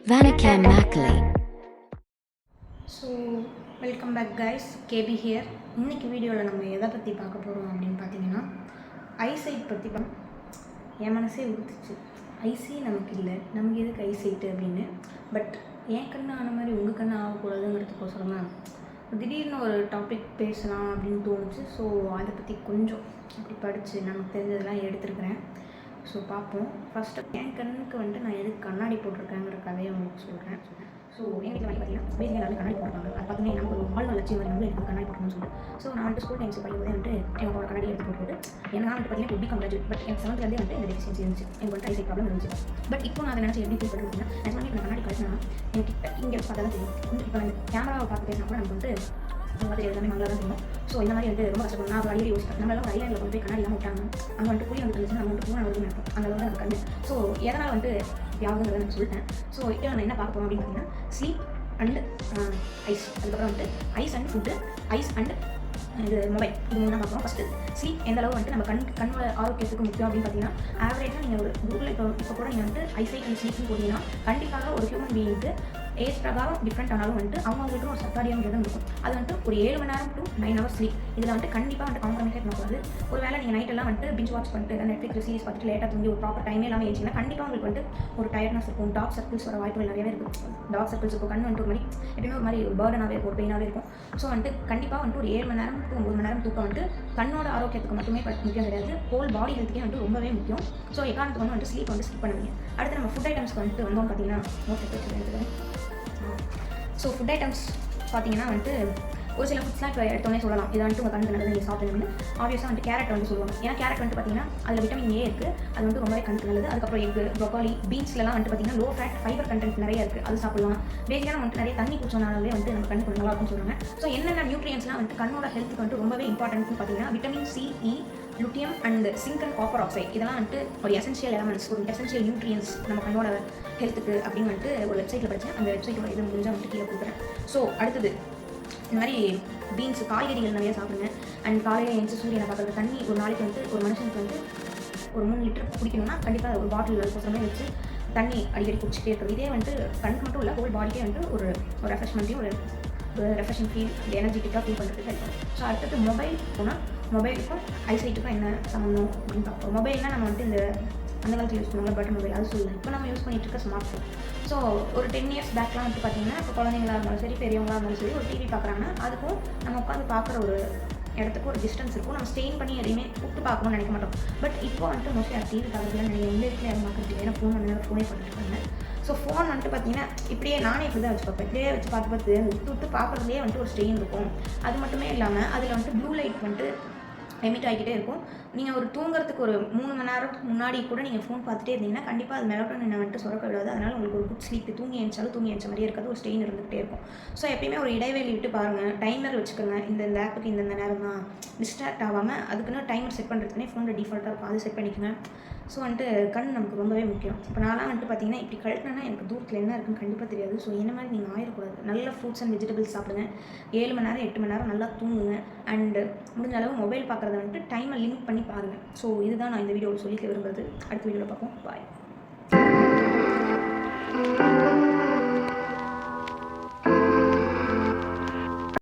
Vanakam Macaulay. So welcome back guys, KP here. இன்றைக்கி வீடியோவில் நம்ம எதை பற்றி பார்க்க போகிறோம் அப்படின்னு பார்த்தீங்கன்னா ஐசைட் பற்றி என் மனசே ஊற்றுச்சு. ஐசி நமக்கு இல்லை, நமக்கு எதுக்கு ஐசைட்டு அப்படின்னு. பட் என் கண்ணு ஆன மாதிரி உங்கள் கண்ணு ஆகக்கூடாதுங்கிறதுக்கோசரம் தான் திடீர்னு ஒரு டாபிக் பேசலாம் அப்படின்னு தோணுச்சு. ஸோ அதை பற்றி கொஞ்சம் அப்படி படித்து நமக்கு தெரிஞ்சதெல்லாம் எடுத்துருக்கிறேன். ஸோ பார்ப்போம். ஃபஸ்ட்டு என் கண்ணுக்கு வந்துட்டு நான் எதுக்கு கண்ணாடி போட்டிருக்கேங்கிற கதையை உங்களுக்கு சொல்கிறேன். ஸோ எங்கள் வீட்டில் வந்து பார்த்தீங்கன்னா பேசிக்காக எல்லாமே கண்ணாடி போட்டுருப்பாங்க. அது பார்த்தீங்கன்னா நமக்கு ஒரு வாழ் வளர்ச்சி மாதிரி நம்மளும் எனக்கு கண்ணாடி போடணும்னு சொல்லிட்டு ஸோ நான் வந்துட்டு ஸ்கூல் டைம்ஸ் படிக்கும்போது வந்துட்டு என்னோட கண்ணாடி எடுத்து போட்டு எனக்கு வந்துட்டு பார்த்தீங்கன்னா பிகாம் கிராஜுவேட். பட் எனக்கு செவன்த்லேருந்தே வந்துட்டு இந்த டெஃபிஷியன்சி இருந்துச்சு. எனக்கு வந்து ஐசைட் ப்ராப்ளம் இருந்துச்சு. பட் இப்போ நான் அதை நினச்சி எப்படி ஃபீல் பண்ணுறேன், நிஜமாவே இப்போ கண்ணாடி கழிச்சுனா எனக்கு இங்கே பார்த்தா தான் தெரியும். இப்போ கேமராவை பார்த்து பேசினா கூட நமக்கு வந்துட்டு பார்த்து எல்லாமே நல்லா தான் தெரியும். ஸோ இந்த மாதிரி வந்து ரொம்ப கஷ்டப்படும். நான் அடிக்கடி யோசிப்பேன், நம்மளால ஒரு ஐலாண்டில் கொண்டு போய் கண்ணாடி இல்லாமல் விட்டாங்க, அங்கே வந்துட்டு புளி வந்துட்டு இருந்துச்சு, நம்ம வந்துட்டு பூனை வந்து நினைப்போம். அந்த அளவு தான் எனக்கு கண்டு. ஸோ எதனால் வந்துட்டு யாருங்கிறத நான் சொல்லிட்டேன். ஸோ இப்போ நான் என்ன பார்க்க போகிறோம் அப்படின்னு பார்த்தீங்கன்னா ஸ்லீப் அண்ட் ஐஸ், அதுக்கப்புறம் வந்துட்டு ice and food, ice and இது மொபைல், இது மூணு தான் பார்க்குறோம். ஃபஸ்ட்டு ஸ்லீப் எந்த அளவு வந்துட்டு நம்ம கண்ணோட ஆரோக்கியத்துக்கு முக்கியம் அப்படின்னு பார்த்தீங்கன்னா ஆவரேஜாக நீங்கள் ஒரு கூகுளில் இப்போ கூட நீங்கள் வந்துட்டு ஐசைட் அண்ட் ஸ்லீப்னு போட்டிங்கன்னா கண்டிப்பாக ஒரு ஹியூமன் பீயிங்க்கு ஏஜ் பிரகாரம் டிஃப்ரெண்ட் ஆனாலும் வந்துட்டு அவங்களுக்கு ஒரு சர்க்காடியம் விரதம் இருக்கும். அது வந்துட்டு ஒரு 7 மணி நேரம் டு 9 ஹவர்ஸ் ஸ்லீப். இதில் வந்துட்டு கண்டிப்பாக வந்துட்டு காம்ப்ரமைஸே பண்ணக்கூடாது. ஒரு வேளை நீங்கள் நைட்டெல்லாம் வந்துட்டு பிஞ்ச் வாட்ச் பண்ணிட்டு நெட்ஃப்ளிக்ஸ் சீரிஸ் பார்த்துட்டு லேட்டாக தூங்கி ஒரு ப்ராப்பர் டைமே இல்லாமல் ஏஞ்சிங்கன்னா கண்டிப்பாக உங்களுக்கு வந்துட்டு ஒரு டயர்ட்னஸ் இருக்கும். டார்க் சர்க்கிள்ஸ் வர வாய்ப்புகள் நிறையவே இருக்கும். டார்க் சர்க்கிள்ஸ் இருக்கும், கண் வந்துட்டு ஒரு மாதிரி எப்பயுமே ஒரு மாதிரி ஒரு பேர்டனாகவே இருக்கும், ஒரு பெயினாகவே இருக்கும். ஸோ வந்துட்டு கண்டிப்பாக வந்துட்டு ஒரு 7 மணி நேரம் டு 9 மணி நேரம் தூக்கம் வந்துட்டு கண்ணோட ஆரோக்கியத்துக்கு மட்டுமே முக்கியம் கிடையாது, ஹோல் பாடி ஹெல்த்துக்கே வந்துட்டு ரொம்பவே முக்கியம். ஸோ எக்காரணத்துக்கு வந்துட்டு ஸ்லீப் வந்து ஸ்கிப் பண்ணுவீங்க. அடுத்து நம்ம ஃபுட் ஐட்டம்ஸ்க்கு வந்துட்டு வந்தோம்னு பார்த்தீங்கன்னா எடுத்துக்கிறேன். ஸோ ஃபுட் ஐட்டம்ஸ் பார்த்தீங்கன்னா வந்துட்டு ஒரு சில ஃபுட்ஸ்லாம் இப்போ எடுத்தோன்னே சொல்லலாம், இதை வந்துட்டு உங்கள் கண்ணு நல்லது நீங்கள் சாப்பிடுங்கன்னு. ஆப்வியஸாக வந்துட்டு கேரட் வந்து சொல்லுவாங்க. ஏன்னா கேரட் வந்துட்டு பார்த்தீங்கன்னா அதில் விட்டமின் ஏ இருக்குது, அது வந்து ரொம்பவே கண்ணுக்கு நல்லது. அதுக்கப்புறம் எக்கு, ப்ரோக்காலி, பீன்ஸ்லாம் வந்துட்டு பார்த்தீங்கன்னா லோ ஃபேட் ஃபைபர் கண்டென்ட் நிறைய இருக்குது, அது சாப்பிடலாம். பேசிக்காக வந்துட்டு நிறைய தண்ணி குடிச்சோனாலே வந்து நம்ம கண்ணு கொஞ்சம் நல்லா இருக்கும்னு சொல்லுவாங்க. ஸோ என்னென்ன நியூட்ரியன்ஸ்லாம் வந்துட்டு கண்ணோட ஹெல்த்துக்கு வந்துட்டு ரொம்பவே இம்பார்ட்டன்ட்னு பார்த்தீங்கன்னா vitamin C, E, lutein and zinc and copper oxide, இதெல்லாம் வந்துட்டு ஒரு எசென்ஷியல் எலமெண்ட்ஸ், ஒரு எசென்ஷியல் நியூட்ரியன்ஸ் நம்ம கண்ணோட ஹெல்த்துக்கு அப்படின்னு வந்துட்டு ஒரு வெப்சைட்டில் படித்தேன். அந்த வெப்சைட்டோட இது முடிஞ்சால் வந்துட்டு கீழே கொடுக்குறேன். ஸோ அடுத்தது இந்த மாதிரி பீன்ஸ், காய்கறிகள் நிறைய சாப்பிடுங்க. அண்ட் காலையில் எழுந்து சூரியனை பார்க்குறது, தண்ணி ஒரு நாளைக்கு வந்து ஒரு மனுஷனுக்கு வந்து ஒரு 3 லிட்டர் குடிக்கணும்னா கண்டிப்பாக ஒரு பாட்டில் அதுக்கோசரமே வச்சு தண்ணி அடிக்கடி குடிச்சிட்டே இருக்கிறது. இதே வந்துட்டு கண்ணுக்கு மட்டும் இல்லை, ஹோல் பாடிக்கே வந்துட்டு ஒரு ரெஃப்ரெஷ்மெண்ட்டையும் ஒரு ரெஃப்ரெஷிங் ஃபீல், எனர்ஜெட்டிக்காக ஃபீல் பண்ணுறதுக்கு இருக்கும். ஸோ அடுத்தது மொபைல் போனால் மொபைலுக்கும் ஐசைட்டுக்கும் என்ன சம்மந்தம் அப்படின்னு பார்ப்போம். மொபைல்னால் நம்ம வந்துட்டு இந்த அந்த காலத்தில் யூஸ் பண்ணுவாங்க பட்டன் மொபைல், அது சொல்லலாம். இப்போ நம்ம யூஸ் பண்ணிட்டு இருக்க ஸ்மார்ட் ஃபோன். ஸோ ஒரு 10 இயர்ஸ் பேக்லாம் வந்து பார்த்தீங்கன்னா இப்போ குழந்தைங்களா இருந்தாலும் சரி, பெரியவங்களாக இருந்தாலும் சரி, ஒரு டிவி பார்க்குறாங்கன்னா அதுக்கும் நம்ம உட்காந்து பார்க்குற ஒரு இடத்துக்கு ஒரு டிஸ்டன்ஸ் இருக்கும். நம்ம ஸ்டெயின் பண்ணி எதையுமே கூப்பிட்டு பார்க்கணும்னு நினைக்க மாட்டோம். பட் இப்போ வந்துட்டு மோஸ்ட்லி அது டிவி பார்க்குறதுலாம் நிறைய எந்த வீட்டில் யாரும் பார்க்குறது, ஏன்னா ஃபோன் வந்து ஃபோனே பண்ணிட்டு இருக்காங்க. ஸோ ஃபோன் வந்துட்டு பார்த்தீங்கன்னா இப்படியே நானே இப்படி தான் வச்சு பார்ப்பேன். இப்படியே வச்சு பார்த்து விட்டு பார்க்குறதுலேயே வந்துட்டு ஒரு ஸ்டெயின் இருக்கும். அது மட்டுமே இல்லாமல் அதில் வந்துட்டு ப்ளூ லைட் வந்துட்டு எமிட் ஆகிக்கிட்டே இருக்கும். நீங்கள் ஒரு தூங்குறதுக்கு ஒரு 3 மணி நேரத்துக்கு முன்னாடி கூட நீங்கள் ஃபோன் பார்த்துட்டே இருந்தீங்கன்னா கண்டிப்பாக அது மெலட்டோனின் வந்துட்டு சுரக்க விடாது. அதனால் உங்களுக்கு ஒரு குட் ஸ்லீப், தூங்கி எழுந்த மாதிரியே இருக்காது, ஒரு ஸ்டெயின் இருந்துகிட்டே இருக்கும். ஸோ எப்பயுமே ஒரு இடைவெளி விட்டு பாருங்கள், டைமர் வச்சுக்கோங்க. இந்த ஆப்புக்கு இந்த நேரம் தான், டிஸ்ட்ராக்ட் ஆகாமல் அதுக்குன்னு டைமர் செட் பண்ணுறதுக்குனே ஃபோனில் டிஃபால்ட்டாக இருக்கும், அது செட் பண்ணிக்கோங்க. ஸோ வந்துட்டு கண் நமக்கு ரொம்பவே முக்கியம். இப்போ நான்லாம் வந்துட்டு பார்த்தீங்கன்னா இப்படி கழட்டினா எனக்கு தூரத்தில் என்ன இருக்குன்னு கண்டிப்பாக தெரியாது. ஸோ என்ன மாதிரி நீங்கள் ஆயிடக்கூடாது. நல்ல ஃப்ரூட்ஸ் அண்ட் வெஜிடபிள்ஸ் சாப்பிடுங்க. 7 மணி நேரம் 8 மணி நேரம் நல்லா தூங்குங்க. அண்டு முடிஞ்ச அளவு மொபைல் பார்க்குறத வந்துட்டு டைமை லிமிட் பண்ணி பாருங்கள். ஸோ இதுதான் நான் இந்த வீடியோவில் சொல்லிக்க விரும்புறது. அடுத்த வீடியோவில் பார்ப்போம். பாய்.